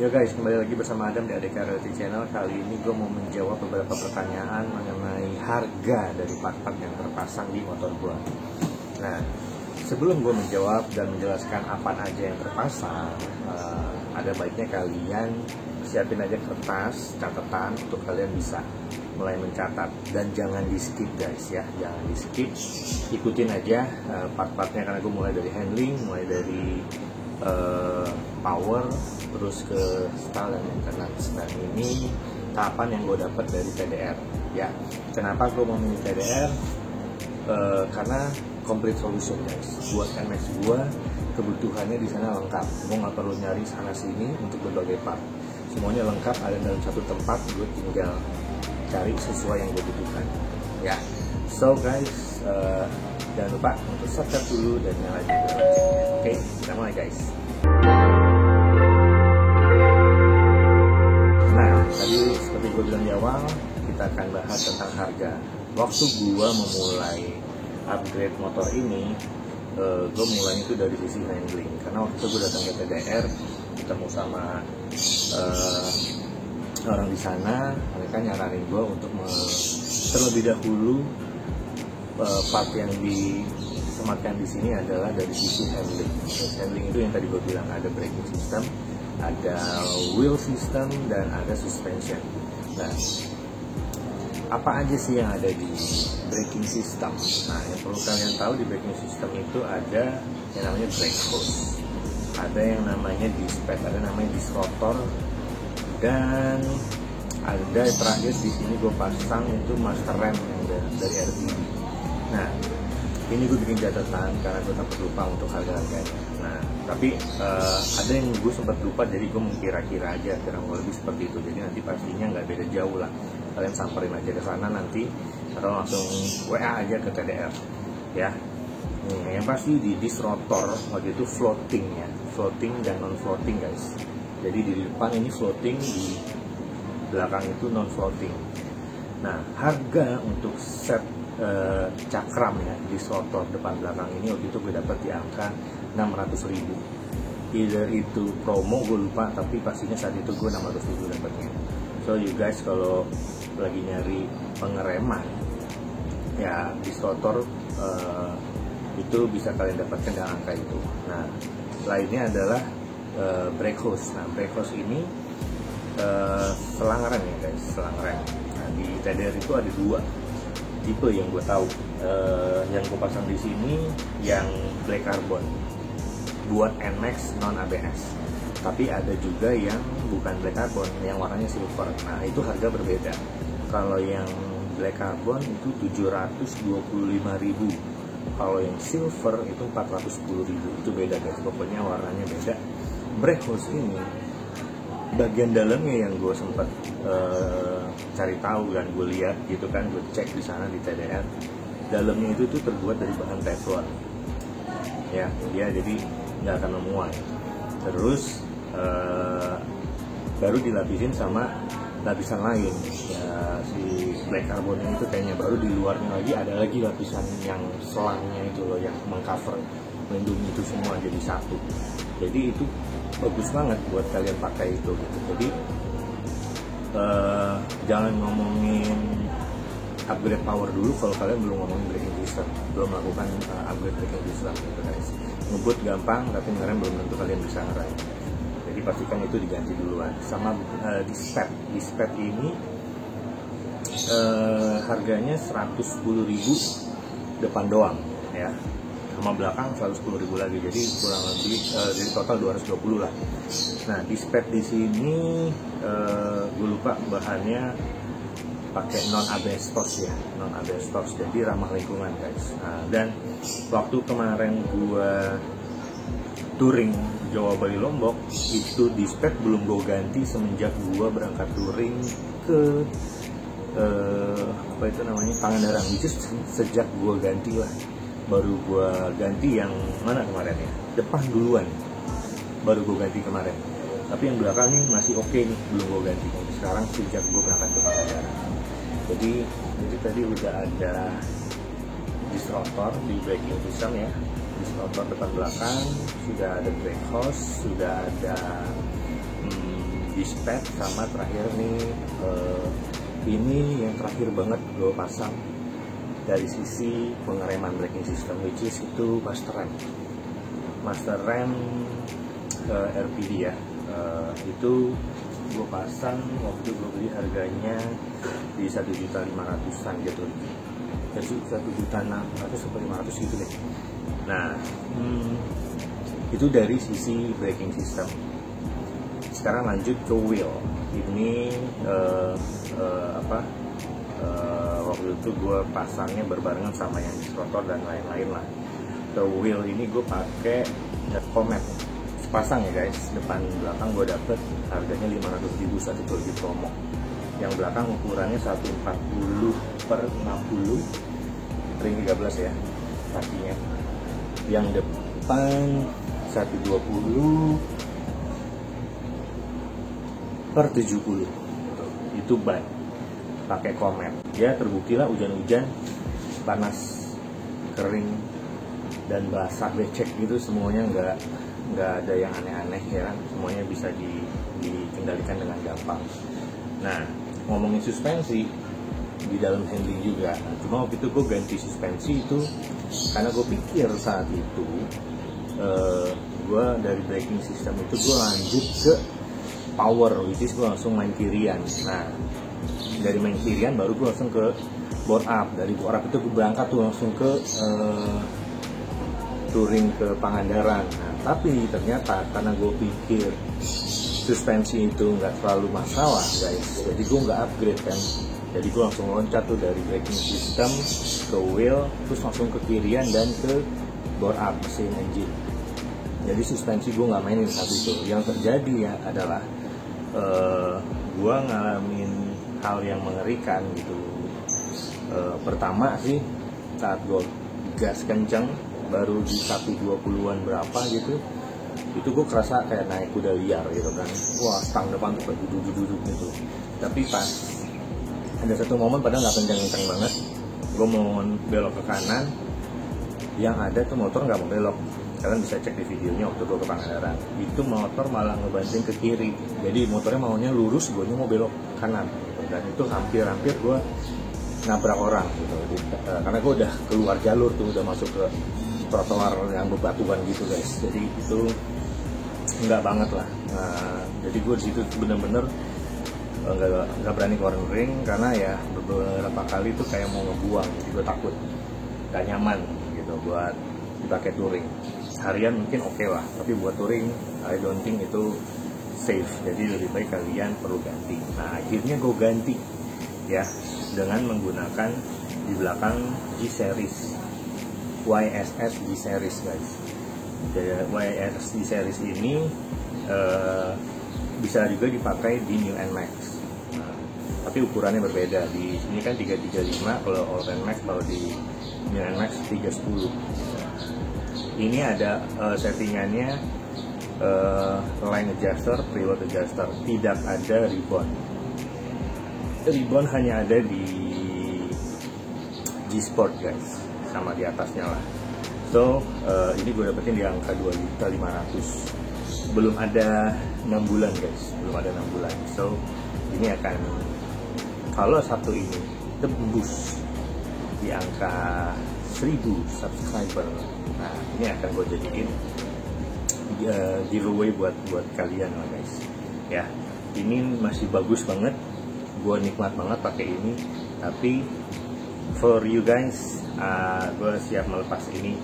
Yo guys, kembali lagi bersama Adam di ADK Realty Channel. Kali ini gue mau menjawab beberapa pertanyaan mengenai harga dari part-part yang terpasang di motor gue. Nah, sebelum gue menjawab dan menjelaskan apa aja yang terpasang, ada baiknya kalian siapin aja kertas, catatan untuk kalian bisa mulai mencatat. Dan jangan di skip guys ya, jangan di skip, ikutin aja part-partnya karena gue mulai dari handling, mulai dari power, terus ke style dan maintenance. Dan ini tahapan yang gue dapat dari TDR ya. Kenapa gue mau milih TDR? Karena complete solution guys. Buat NMAX gue kebutuhannya di sana lengkap. Gue nggak perlu nyari sana sini untuk berbagai part. Semuanya lengkap ada dalam satu tempat. Gue tinggal cari sesuai yang gue butuhkan ya. So guys, jangan lupa untuk subscribe dulu dan nyalain juga loncengnya. Oke, kita mulai guys. Nah, tadi seperti gue bilang di awal, kita akan bahas tentang harga. Waktu gue memulai upgrade motor ini, gue mulai itu dari sisi handling. Karena waktu itu gue datang ke TDR, ketemu sama orang di sana, mereka nyaranin gue untuk terlebih dahulu part yang disematkan di sini adalah dari sisi handling. Handling itu yang tadi gue bilang, ada braking system, ada wheel system, dan ada suspension. Nah, apa aja sih yang ada di braking system? Nah, yang perlu kalian tahu di braking system itu ada yang namanya brake hose, ada yang namanya disc pad, ada namanya disc rotor, dan ada terakhir di sini gue pasang itu master rem yang dari RTD. Nah, ini gue bikin catatan karena gue sempat lupa untuk harga-harganya. Nah, tapi ada yang gue sempat lupa, jadi gue mengkira-kira aja kurang lebih seperti itu. Jadi nanti pastinya nggak beda jauh lah. Kalian samperin aja ke sana nanti atau langsung WA aja ke TDR ya. Nih, yang pasti di disc rotor waktu itu floating ya, floating dan non floating guys. Jadi di depan ini floating, di belakang itu non floating. Nah, harga untuk set cakram ya di rotor depan belakang ini waktu itu gue dapat di angka 600.000. Either itu promo, gue lupa, tapi pastinya saat itu gue 600.000 dapatnya. So you guys kalau lagi nyari pengereman ya di rotor itu bisa kalian dapatkan dengan angka itu. Nah, lainnya adalah brake hose. Nah, brake hose ini selang rem ya guys, selang rem. Nah, di TDR itu ada dua tipe yang gue tahu. Yang gue pasang di sini yang black carbon buat NMAX non ABS, tapi ada juga yang bukan black carbon yang warnanya silver. Nah, itu harga berbeda. Kalau yang black carbon itu 725.000, kalau yang silver itu 410.000. Itu beda guys, pokoknya warnanya beda. Brake hose ini bagian dalamnya yang gue sempat cari tahu dan gue lihat gitu kan, gue cek di sana di TDR, dalamnya itu tuh terbuat dari bahan teflon ya, dia jadi nggak akan memuai. Terus baru dilapisin sama lapisan lain ya, si black carbonnya itu kayaknya baru di luarnya lagi ada lagi lapisan yang selangnya itu loh, yang mengcover, melindungi itu semua jadi satu. Jadi itu bagus banget buat kalian pakai itu gitu. Jadi jangan ngomongin upgrade power dulu kalau kalian belum ngomongin braking system, belum melakukan upgrade braking system gitu guys. Ngebut gampang tapi ngerem belum tentu kalian bisa ngerem. Jadi pastikan itu diganti duluan. Sama disc pad ini harganya 110.000 depan doang ya, sama belakang 110.000 lagi, jadi kurang lebih jadi total 220 lah. Nah, disc pad di sini gue lupa bahannya, pakai non asbestos ya, non asbestos, jadi ramah lingkungan guys. Nah, dan waktu kemarin gue touring Jawa Bali Lombok itu disc pad belum gue ganti semenjak gue berangkat touring ke apa itu namanya, Pangandaran, which is sejak gue ganti lah. Baru gue ganti yang mana kemarin ya, depan duluan baru gue ganti kemarin, tapi yang belakang nih masih oke nih, belum gue ganti sekarang sejak gue berangkat ke Pangandaran. Jadi tadi udah ada disc rotor di braking system ya, disc rotor depan belakang, sudah ada brake hose, sudah ada dispatch, sama terakhir nih ini yang terakhir banget gue pasang dari sisi pengereman braking system, which is itu master rem RPD ya. Itu gue pasang waktu gue beli harganya di 1.500.000-an gitu, 1.600.000 sampai 500 gitu deh. Nah, itu dari sisi braking system. Sekarang lanjut ke wheel. Ini waktu itu gue pasangnya berbarengan sama yang rotor dan lain-lain lah. Ke wheel ini gue pakai Comet sepasang ya guys. Depan belakang gue dapet harganya 500.000 saat itu lagi promo. Yang belakang ukurannya 140/60 ring 13 ya kakinya. Yang depan 120/70 itu ban pakai Comet. Ya terbukti lah, hujan-hujan, panas, kering dan basah becek gitu, semuanya nggak ada yang aneh-aneh ya kan, semuanya bisa dikendalikan dengan gampang. Nah, ngomongin suspensi di dalam handling juga. Cuma waktu itu gue ganti suspensi itu karena gue pikir saat itu gue dari braking system itu gue lanjut ke power, which is gue langsung main kirian. Nah, dari main kirian baru gue langsung ke bore up. Dari bore up itu gue berangkat tuh langsung ke touring ke Pangandaran. Nah, tapi ternyata karena gue pikir suspensi itu nggak terlalu masalah guys, jadi gue nggak upgrade kan. Jadi gue langsung loncat tuh dari braking system ke wheel, terus langsung ke kirian dan ke bore up mesin engine. Jadi suspensi gue nggak mainin saat itu. Yang terjadi ya adalah gue ngalamin hal yang mengerikan gitu. Pertama sih saat gue gas kenceng baru di 120-an berapa gitu, itu gue kerasa kayak naik kuda liar gitu kan. Wah, stang depan tuh duduk gitu. Tapi pas ada satu momen padahal nggak kenceng-kenceng banget, gue mau belok ke kanan, yang ada tuh motor nggak mau belok. Kalian bisa cek di videonya waktu gue ke Pangandaran, itu motor malah ngebanting ke kiri. Jadi motornya maunya lurus, gue mau belok kanan gitu. Dan itu hampir-hampir gue nabrak orang gitu. Karena gue udah keluar jalur tuh, udah masuk ke trotoar yang bebatuan gitu guys. Jadi itu enggak banget lah. Nah, jadi gue di situ bener-bener nggak berani keluarin ring karena ya beberapa kali tuh kayak mau ngebuang. Jadi gue takut, gak nyaman gitu buat dipakai touring. Harian mungkin oke lah, tapi buat touring I don't think itu safe. Jadi lebih baik kalian perlu ganti. Nah, akhirnya gue ganti ya dengan menggunakan di belakang G-Series, YSS G-Series guys. Jadi YSS G-Series ini bisa juga dipakai di New NMAX. Nah, tapi ukurannya berbeda. Di sini kan 335 kalau All NMAX, kalau di New NMAX 310. Ini ada settingannya line adjuster, preload adjuster, tidak ada ribbon. Ribbon hanya ada di G-Sport guys, sama di atasnya lah. So ini gue dapetin di angka 2.500.000. Belum ada 6 bulan guys, belum ada 6 bulan. So ini akan, kalau satu ini tembus di angka 1.000 subscriber, nah ini akan gue jadiin giveaway buat kalian lah guys ya. Ini masih bagus banget, gue nikmat banget pakai ini. Tapi for you guys, gue siap melepas ini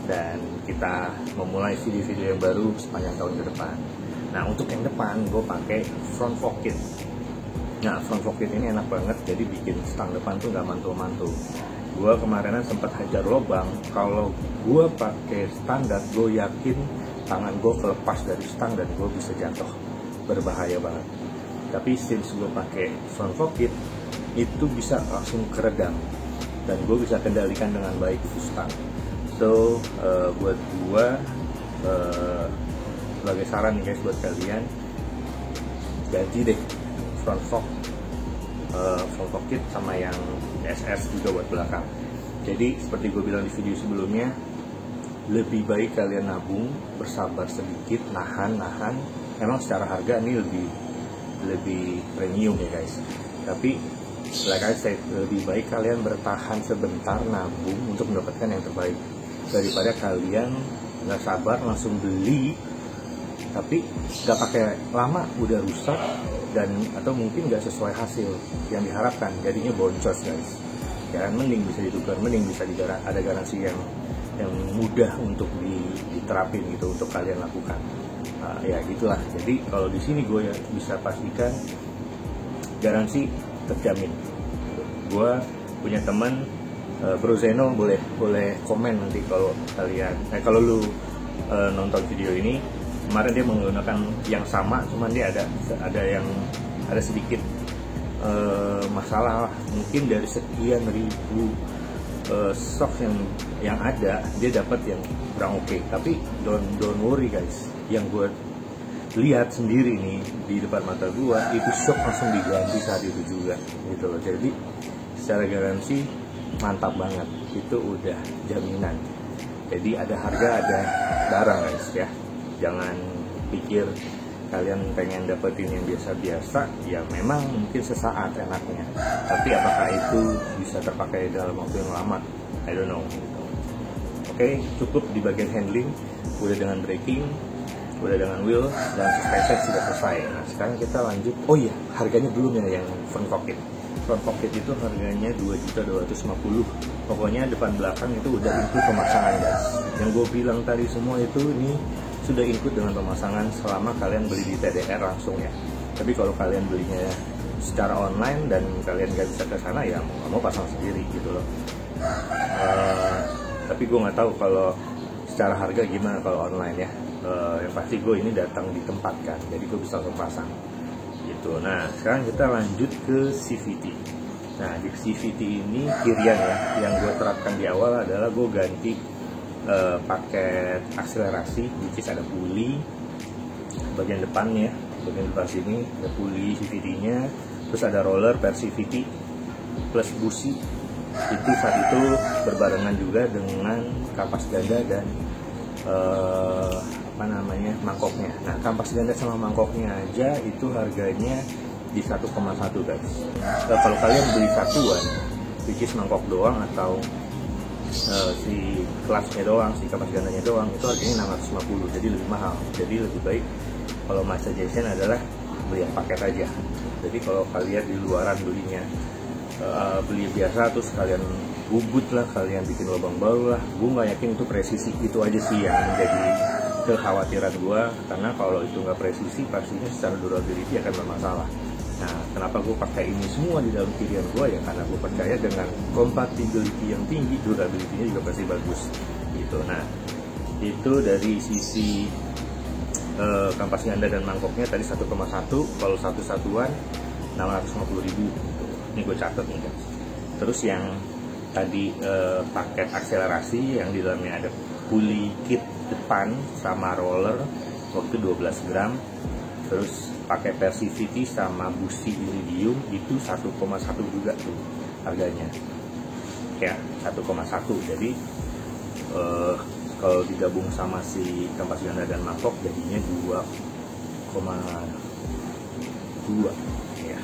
dan kita memulai video-video yang baru sepanjang tahun ke depan. Nah, untuk yang depan gue pakai front fork kit. Nah, front fork kit ini enak banget, jadi bikin stang depan tuh nggak mantul-mantul. Gue kemarinan sempat hajar lubang. Kalau gue pakai standar, gue yakin tangan gue kelepas dari stang dan gue bisa jatuh, berbahaya banget. Tapi since gue pakai front fork kit, itu bisa langsung keredam dan gue bisa kendalikan dengan baik itu stang. So buat gue sebagai saran nih guys buat kalian, ganti deh front fork kit sama yang SS juga buat belakang. Jadi seperti gue bilang di video sebelumnya, lebih baik kalian nabung, bersabar sedikit, nahan, memang secara harga ini lebih premium ya guys, tapi like I said, lebih baik kalian bertahan sebentar nabung untuk mendapatkan yang terbaik daripada kalian nggak sabar langsung beli tapi nggak pakai lama udah rusak dan atau mungkin nggak sesuai hasil yang diharapkan, jadinya boncos guys. Ya mending bisa ditukar, mending bisa ada garansi yang mudah untuk diterapin gitu untuk kalian lakukan. Ya gitulah. Jadi kalau di sini gue ya bisa pastikan garansi terjamin. Gue punya teman Bro Zeno, boleh komen nanti kalau kalian kalau lu nonton video ini. Kemarin dia menggunakan yang sama, cuman dia ada sedikit masalah, mungkin dari sekian ribu sok yang ada dia dapat yang kurang oke. Tapi don't worry guys, yang gue lihat sendiri nih di depan mata gue itu shock langsung diganti saat itu juga gitu loh. Jadi secara garansi mantap banget, itu udah jaminan. Jadi ada harga ada barang guys ya, jangan pikir kalian pengen dapetin yang biasa-biasa, ya memang mungkin sesaat enaknya, tapi apakah itu bisa terpakai dalam waktu yang lama, I don't know. Oke, cukup di bagian handling, udah dengan braking, udah dengan wheel, dan suspension sudah selesai. Nah sekarang kita lanjut, oh iya harganya belum ya yang front cockpit. Front cockpit itu harganya 2.250.000. Pokoknya depan belakang itu udah include pemasangan guys. Yang gue bilang tadi semua itu ini sudah include dengan pemasangan selama kalian beli di TDR langsung ya. Tapi kalau kalian belinya secara online dan kalian nggak bisa ke sana ya mau pasang sendiri gitu loh. Tapi gue nggak tahu kalau secara harga gimana kalau online ya. Yang pasti gue ini datang di tempat kan, jadi gue bisa langsung pasang gitu. Nah sekarang kita lanjut ke CVT. Nah di CVT ini kirian ya, yang gue terapkan di awal adalah gue ganti paket akselerasi, which is ada puli bagian depannya, bagian depan sini ada puli CVT-nya, terus ada roller per CVT plus busi. Itu saat itu berbarengan juga dengan kampas ganda dan mangkoknya. Nah kampas ganda sama mangkoknya aja itu harganya di 1,1 guys. Kalau kalian beli satuan, which is mangkok doang atau si kelasnya doang, si kampas gandanya doang, itu harganya 650, jadi lebih mahal. Jadi lebih baik kalau my suggestion adalah beli yang paket aja. Jadi kalau kalian di luaran belinya beli biasa terus kalian bubut lah, kalian bikin lubang baru lah, gue nggak yakin itu presisi. Itu aja sih yang menjadi kekhawatiran gue, karena kalau itu nggak presisi pastinya secara durability akan bermasalah. Nah, kenapa gue pakai ini semua di dalam kirian gue ya, karena gue percaya dengan compatibility yang tinggi, durability-nya juga pasti bagus gitu. Nah, itu dari sisi kampas ganda dan mangkoknya tadi 1,1, kalau satu satuan 650.000 gitu. Ini gue catat nih guys. Terus yang tadi paket akselerasi yang di dalamnya ada puli kit depan sama roller waktu 12 gram, terus pakai CVT sama busi iridium itu 1,1 juga tuh harganya ya, 1,1. Jadi kalau digabung sama si kampas ganda dan mangkok jadinya 2,2 ya.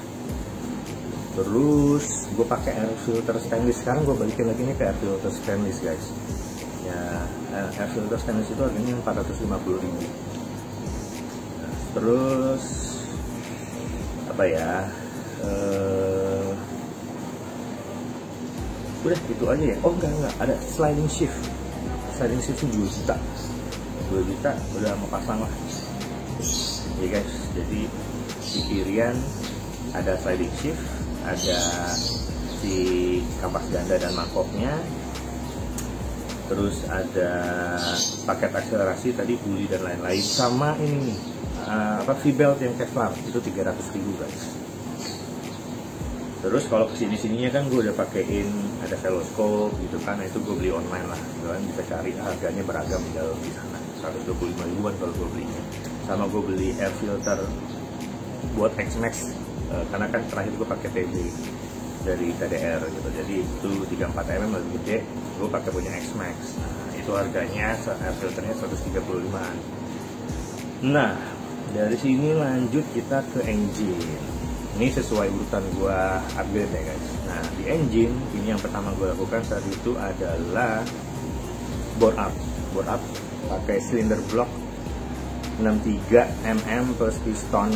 Terus gue pakai air filter stainless. Sekarang gue balikin lagi nih ke air filter stainless guys ya. Air filter stainless itu harganya 450.000. Terus apa ya, udah gitu aja ya. Oh enggak, ada sliding shift itu 2 juta udah mau pasang lah ya guys. Jadi di kirian ada sliding shift, ada si kampas ganda dan mangkoknya, terus ada paket akselerasi tadi, puli dan lain-lain, sama ini V-belt yang Kevlar itu 300.000 guys. Terus kalau kesini-sininya kan gue udah pakein ada veloscope gitu kan, itu gue beli online lah, kalian bisa cari harganya beragam di dalam di sana, 125.000-an kalau gue belinya. Sama gue beli air filter buat X-Max, karena kan terakhir gue pakai TB dari TDR gitu, jadi itu 34 mm lebih gede, gue pakai punya X-Max. Nah itu harganya air filternya 135an. Nah Dari sini lanjut kita ke engine. Ini sesuai urutan gua upgrade ya guys. Nah di engine ini yang pertama gua lakukan saat itu adalah bore up pakai cylinder block 63 mm plus piston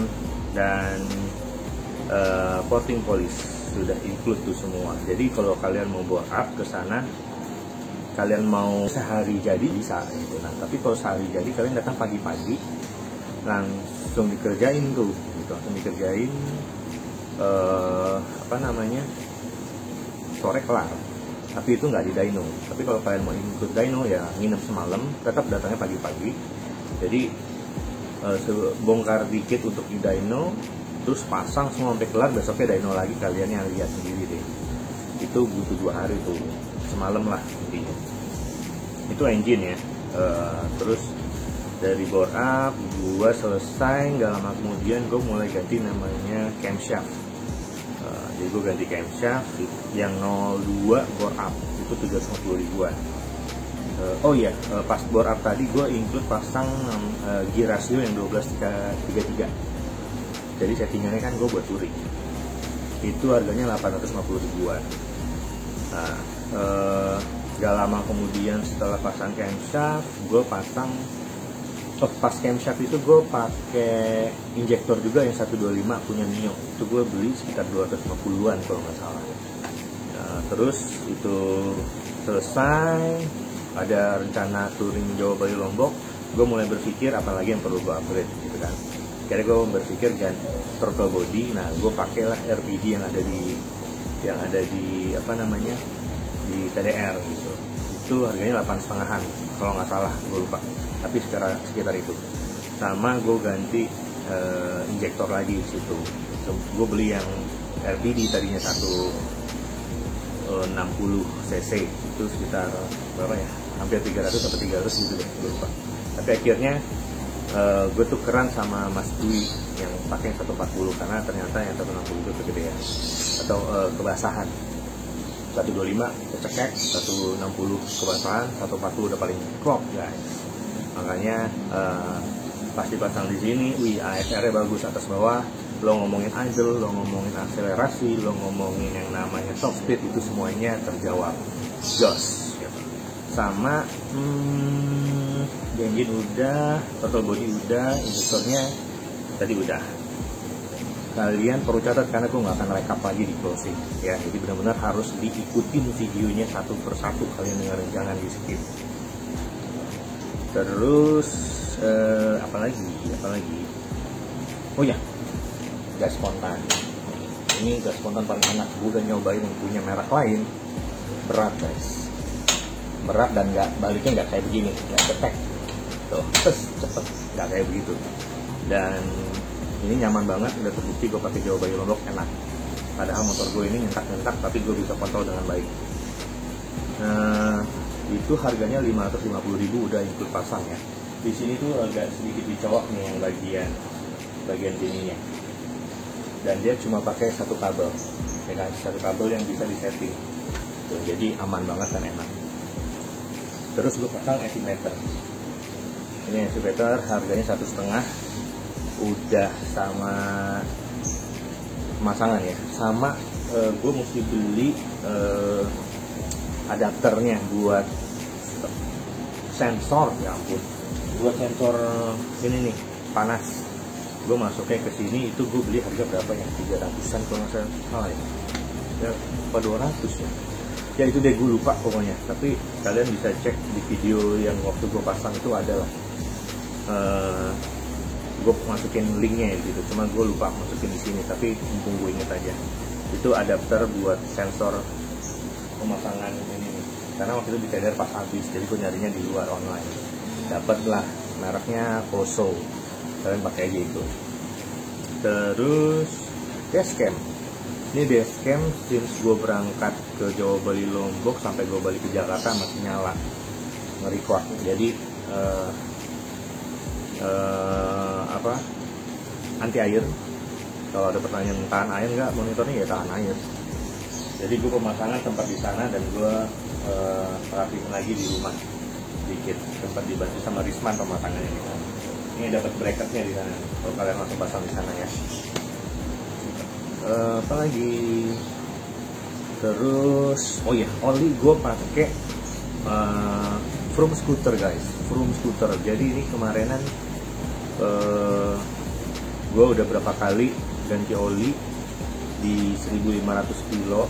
dan porting polish sudah include tuh semua. Jadi kalau kalian mau bore up ke sana, kalian mau sehari jadi bisa gitu. Nah tapi kalau sehari jadi kalian datang pagi-pagi langsung dikerjain tuh gitu, langsung dikerjain sore kelar. Tapi itu nggak di dyno. Tapi kalau kalian mau ikut dyno ya nginep semalam, tetap datangnya pagi-pagi. Jadi bongkar dikit untuk di dyno, terus pasang semua sampai kelar, besoknya dyno lagi, kalian yang lihat sendiri deh. Itu butuh 2 hari tuh, semalam lah intinya. Itu engine ya. Terus dari bore up gua selesai, nggak lama kemudian gue mulai ganti namanya camshaft. Jadi gue ganti camshaft yang 02 bore up itu 750 ribuan. Pas bore up tadi gue include pasang gear ratio yang 12:33. Jadi settingannya kan gue buat touring. Itu harganya 850 ribuan. Nah, gak lama kemudian setelah pasang camshaft, gue pasang pas camshaft itu gue pakai injektor juga yang 125 punya Mio. Itu gue beli sekitar 250-an kalau nggak salah. Nah, terus itu selesai, ada rencana touring Jawa Bali Lombok, gue mulai berpikir apalagi yang perlu gue upgrade gitu kan. Akhirnya gue berpikir ganti throttle body. Nah gue pakailah RPD yang ada di di TDR gitu. Itu harganya 8,5-an kalau nggak salah, gue lupa, tapi sekitar itu. Sama gue ganti injektor lagi di situ. Gue beli yang RPD tadinya 160 cc, itu sekitar berapa ya, hampir 300 atau 300 gitu deh, gue lupa. Tapi akhirnya gue tukeran sama Mas Dwi yang pakai 140 karena ternyata yang 160 itu kegedean atau kebasahan. 125 kecekek, 160 kebasahan, 140 udah paling klop guys. Makanya pas dipasang di sini, ASR-nya bagus atas bawah. Lo ngomongin idle, lo ngomongin akselerasi, lo ngomongin yang namanya top speed, itu semuanya terjawab. Jos gitu. Sama engine udah, throttle body udah, injektornya tadi udah. Kalian perlu catat karena gue nggak akan rekap lagi di closing ya, jadi benar-benar harus diikutin videonya satu persatu, kalian dengerin, jangan di skip. Terus apalagi oh ya, gas spontan. Ini gas spontan paling enak. Gue udah nyobain yang punya merek lain, berat guys, berat dan baliknya nggak kayak begini, nggak cetek tuh, cepet, nggak kayak begitu. Dan ini nyaman banget, udah terbukti gue pakai Jawa Bali Lombok enak. Padahal motor gue ini nyentak-nyentak, tapi gue bisa kontrol dengan baik. Nah, itu harganya 550.000 udah ikut pasang ya. Di sini tuh agak sedikit dicowok nih yang bagian sininya. Dan dia cuma pakai satu kabel, ya kan? Satu kabel yang bisa disetting. Tuh, jadi aman banget dan enak. Terus gue pasang estimator. Ini estimator harganya 1,5. Udah sama pemasangan ya, sama gue mesti beli adapternya buat sensor, ya ampun, buat sensor ini nih panas. Gue masuknya ke sini, itu gue beli harga berapa ya, 300-an kalau nggak salah ya, apa 200 ya. Ya itu deh, gue lupa pokoknya. Tapi kalian bisa cek di video yang waktu gue pasang itu ada lah. Gue masukin linknya gitu, cuma gue lupa masukin di sini, tapi mumpung gue inget aja. Itu adapter buat sensor pemasangan ini, karena waktu itu di TDR pas habis, jadi gue nyarinya di luar online. Dapatlah mereknya Koso, kalian pakai aja itu. Terus dashcam. Ini dashcam since gue berangkat ke Jawa Bali Lombok sampai gue balik ke Jakarta masih nyala nge-record. Jadi anti air. Kalau ada pertanyaan tahan air nggak monitornya, ya tahan air. Jadi gue pemasangan tempat di sana dan gue rapiin lagi di rumah dikit, tempat dibantu sama Risman pemasangannya. Ini dapat bracketnya di sana kalau kalian langsung pasang di sana ya. Apa lagi? Terus oh ya, oli gue pakai Vroom Scooter guys, Vroom Scooter. Jadi ini kemarinan gue udah berapa kali ganti oli di 1500 kilo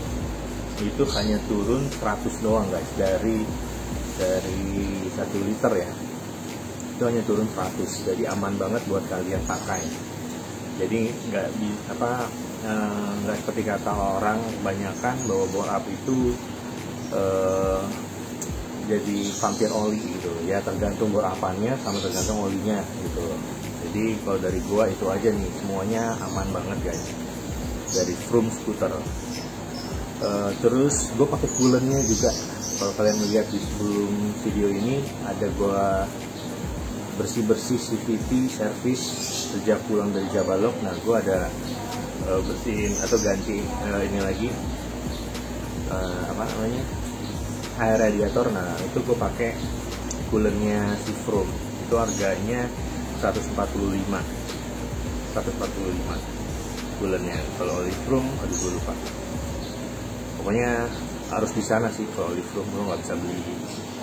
itu hanya turun 100 doang guys, dari 1 liter ya, itu hanya turun 100. Jadi aman banget buat kalian pakai. Jadi nggak seperti kata orang kebanyakan bahwa bore up itu jadi vampir oli gitu ya, tergantung bore up-nya sama tergantung olinya gitu. Jadi kalau dari gua itu aja nih, semuanya aman banget guys dari Vroom Scooter. Terus gue pakai coolernya juga. Kalau kalian melihat di sebelum video ini ada gue bersih CVT servis sejak pulang dari Jabalok. Nah gue ada bersihin atau ganti ini lagi air radiator. Nah itu gue pakai coolernya si Vroom, itu harganya 145 coolernya. Kalau oli Vroom aduh gue lupa, pokoknya harus di sana sih. Kalau oli Vroom lo nggak bisa beli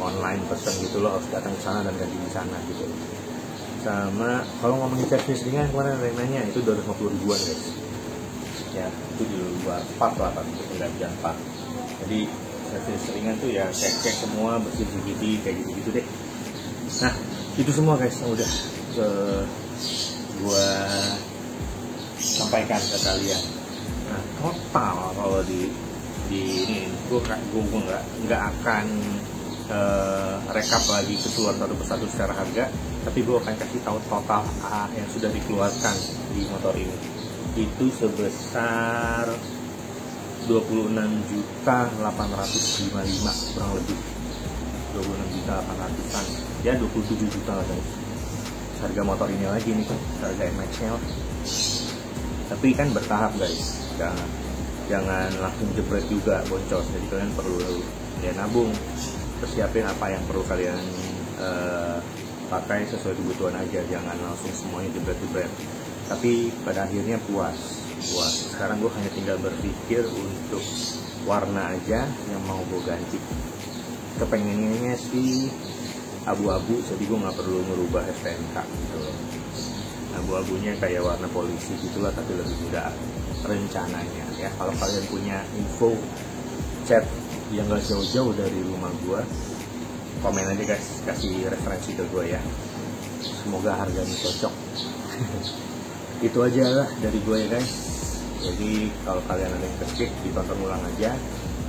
online pesen gitu, lo harus datang ke sana dan ganti di sana gitu. Sama kalau ngomongin servis ringan, kemarin ada yang nanya, itu 250 ribuan guys ya, itu di luar part lah, untuk penggantian part. Jadi servis ringan tuh ya cek semua, bersih CVT kayak gitu deh. Nah itu semua guys yang udah gua sampaikan ke kalian. Nah total kalau di ini gue nggak akan rekap lagi keseluruhan satu persatu secara harga, tapi gue akan kasih tahu total yang sudah dikeluarkan di motor ini. Itu sebesar 26.855 kurang lebih, 26.800-an ya, 27 juta lah guys harga motor ini lagi nih, harga MX nya. Tapi kan bertahap guys, jangan langsung jebret juga boncos. Jadi kalian perlu ya nabung, persiapin apa yang perlu kalian pakai sesuai kebutuhan aja, jangan langsung semuanya jebret. Tapi pada akhirnya puas. Sekarang gue hanya tinggal berpikir untuk warna aja yang mau gue ganti. Kepengennya sih abu-abu, jadi gue nggak perlu merubah STNK gitu. Abu-abunya kayak warna polisi gitulah, tapi lebih mudah rencananya ya. Kalau kalian punya info chat yang gak jauh-jauh dari rumah gue, komen aja guys, kasih referensi ke gue ya, semoga harganya cocok. Itu aja lah dari gue ya guys. Jadi kalau kalian ada yang keskip, ditonton ulang aja,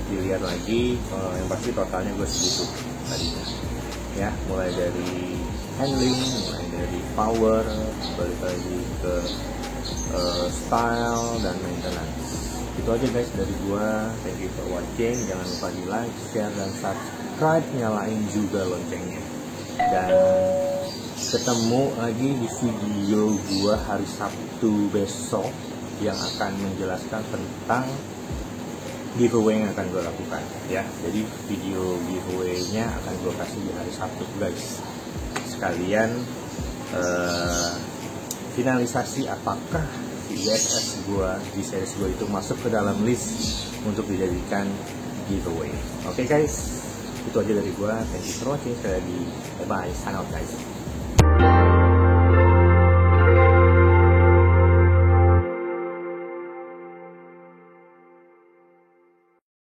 dilihat lagi. Yang pasti totalnya gue segitu tadinya ya, mulai dari handling, mulai dari power, balik lagi ke style dan maintenance. Itu aja guys dari gua. Thank you for watching. Jangan lupa di like, share, dan subscribe. Nyalain juga loncengnya. Dan ketemu lagi di video gua hari Sabtu besok yang akan menjelaskan tentang giveaway yang akan gue lakukan ya. Jadi video giveaway-nya akan gue kasih di hari Sabtu guys. Sekalian finalisasi apakah si ISS gue di series gue itu masuk ke dalam list untuk dijadikan giveaway. Oke guys, itu aja dari gue. Thank you for watching. Sekali lagi bye bye, sign out guys.